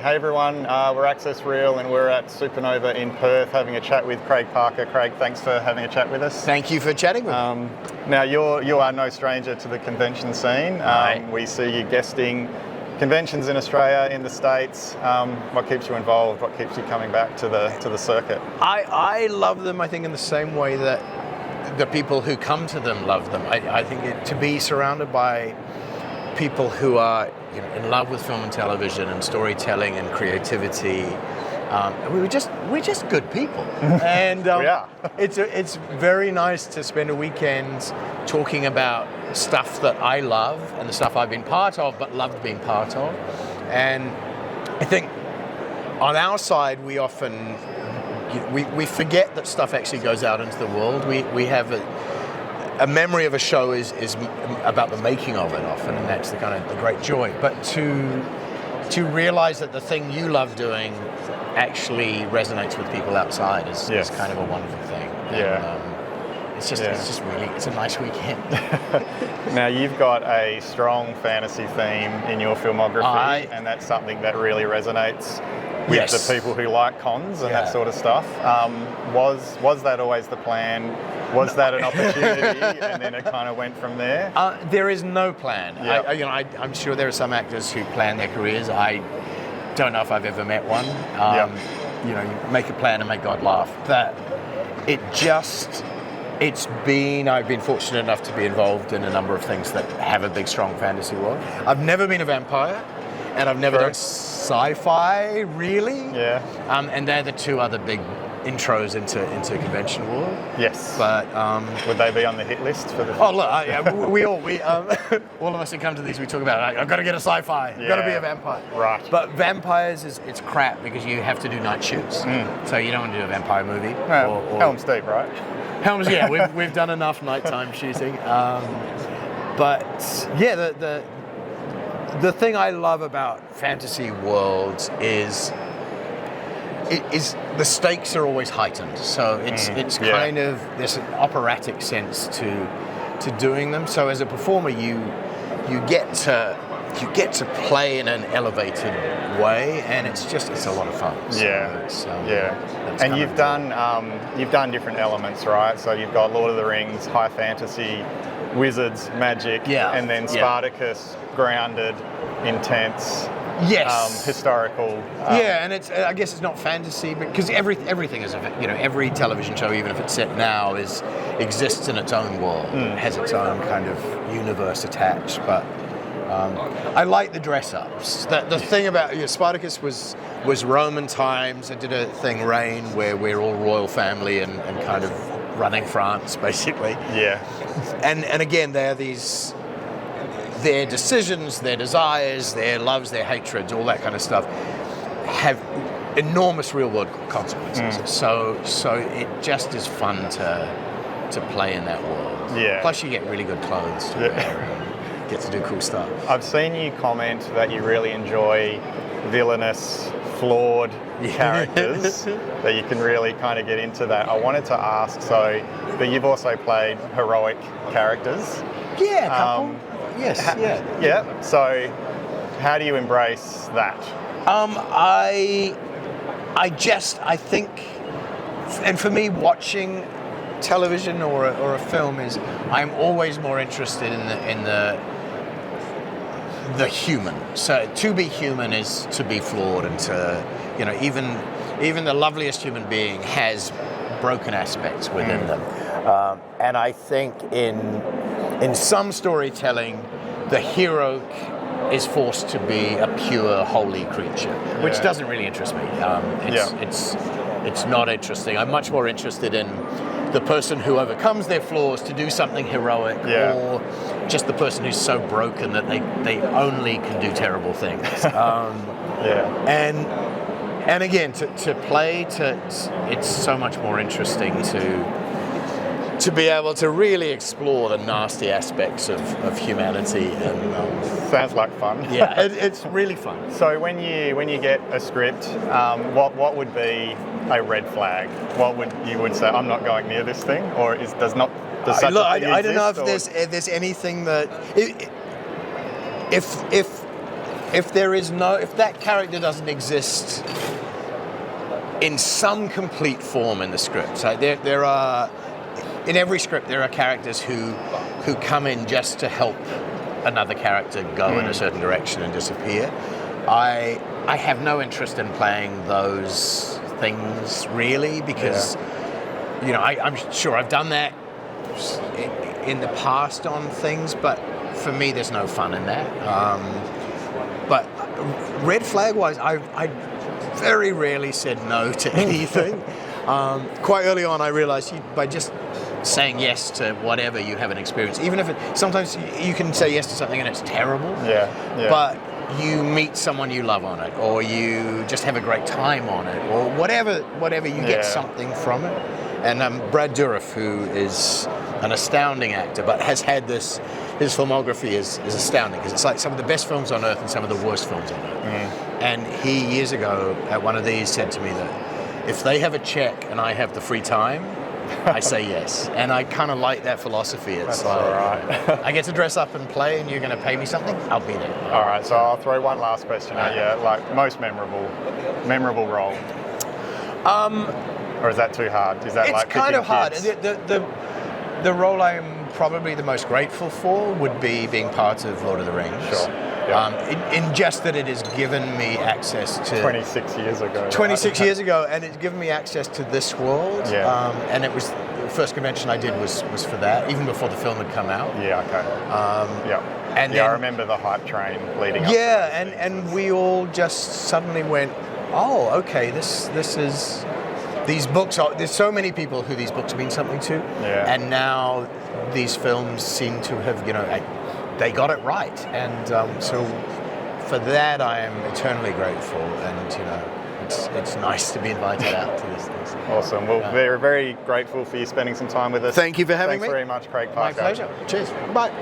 Hey everyone, we're Access Real and we're at Supanova in Perth having a chat with Craig Parker. Craig, thanks for having a chat with us. Thank you for chatting with me. Now you are no stranger to the convention scene. We see you guesting conventions in Australia, in the States. What keeps you involved? What keeps you coming back to the circuit? I love them, I think, in the same way that the people who come to them love them. I think to be surrounded by people who are in love with film and television and storytelling and creativity. We're just good people, and we are. It's very nice to spend a weekend talking about stuff that I love and the stuff I've been part of, but loved being part of. And I think on our side, we often we forget that stuff actually goes out into the world. We have a memory of a show is about the making of it often, and that's the kind of the great joy. But to realize that the thing you love doing actually resonates with people outside is kind of a wonderful thing. Yeah. And, it's a nice weekend. Now you've got a strong fantasy theme in your filmography, and that's something that really resonates with the people who like cons and that sort of stuff. Was that always the plan? Was that an opportunity, and then it kind of went from there? There is no plan. Yep. I'm sure there are some actors who plan their careers. I don't know if I've ever met one. You make a plan and make God laugh. But I've been fortunate enough to be involved in a number of things that have a big, strong fantasy world. I've never been a vampire, and I've never done sci-fi, really. Yeah. And they're the two other big intros into convention world. Yes. But would they be on the hit list for the? Oh look, we all of us who come to these, we talk about I've got to get a sci-fi. I've got to be a vampire. Right. But vampires it's crap because you have to do night shoots. So you don't want to do a vampire movie. Well, Helm's Deep, right? Helm's, we've done enough nighttime shooting. But yeah, the thing I love about fantasy worlds is the stakes are always heightened. So it's kind of there's an operatic sense to doing them. So as a performer, you get to play in an elevated way, and it's a lot of fun. So and you've done different elements, right? So you've got Lord of the Rings, high fantasy, wizards, magic, and then Spartacus, grounded, intense. Historical. And I guess it's not fantasy, because everything is every television show, even if it's set now, exists in its own world, has its own kind of universe attached. But I like the dress-ups. The thing about Spartacus was Roman times. I did a thing, Reign, where we're all royal family and kind of running France, basically. Yeah. And again, their decisions, their desires, their loves, their hatreds, all that kind of stuff have enormous real-world consequences. So it just is fun to play in that world. Yeah. Plus, you get really good clothes to wear and get to do cool stuff. I've seen you comment that you really enjoy villainous, flawed characters, that you can really kind of get into that. I wanted to ask, but you've also played heroic characters. Yeah, a couple. Yes. Yeah. So, how do you embrace that? I think, and for me, watching television or a film I'm always more interested in the human. So to be human is to be flawed, and to even the loveliest human being has broken aspects within them. And I think in some storytelling, the hero is forced to be a pure, holy creature, which doesn't really interest me. It's not interesting. I'm much more interested in the person who overcomes their flaws to do something heroic, or just the person who's so broken that they only can do terrible things. And again, to play, it's so much more interesting to be able to really explore the nasty aspects of humanity. And sounds like fun. It's really fun. So when you get a script, what would be a red flag? What would you say? I'm not going near this thing, or does such a thing I don't know exist, if there's anything that if if that character doesn't exist in some complete form in the script, so there are, in every script there are characters who come in just to help another character go in a certain direction and disappear. I have no interest in playing those things really, because I'm sure I've done that in the past on things, but for me there's no fun in that. But red flag wise, I very rarely said no to anything. Quite early on I realized by just saying yes to whatever you have an experience, even if sometimes you can say yes to something and it's terrible, but you meet someone you love on it, or you just have a great time on it, or whatever you get something from it. And Brad Dourif, who is an astounding actor, but has had his filmography is astounding, because it's like some of the best films on earth and some of the worst films on earth. And he, years ago, at one of these, said to me that if they have a check and I have the free time, I say yes. And I kind of like that philosophy. It's like, all right. I get to dress up and play, and you're going to pay me something, I'll be there. All right, so I'll throw one last question at you. Like, most memorable role? Or is that too hard? Is that it's like kind of hard. Kids? The role I'm probably the most grateful for would be being part of Lord of the Rings. Sure. Yeah. In just that it has given me access to 26 years ago. 26 years ago, and it's given me access to this world. Yeah. And it was the first convention I did was for that, even before the film had come out. Yeah. Okay. And then, I remember the hype train leading up. Yeah, and we all just suddenly went, oh, okay, this is. These books are, there's so many people who these books mean something to, and now these films seem to have, they got it right, and so for that I am eternally grateful, and it's nice to be invited out to this thing. Awesome. Well, we're very grateful for you spending some time with us. Thank you for having me. Thanks very much, Craig Parker. My pleasure. Cheers. Bye.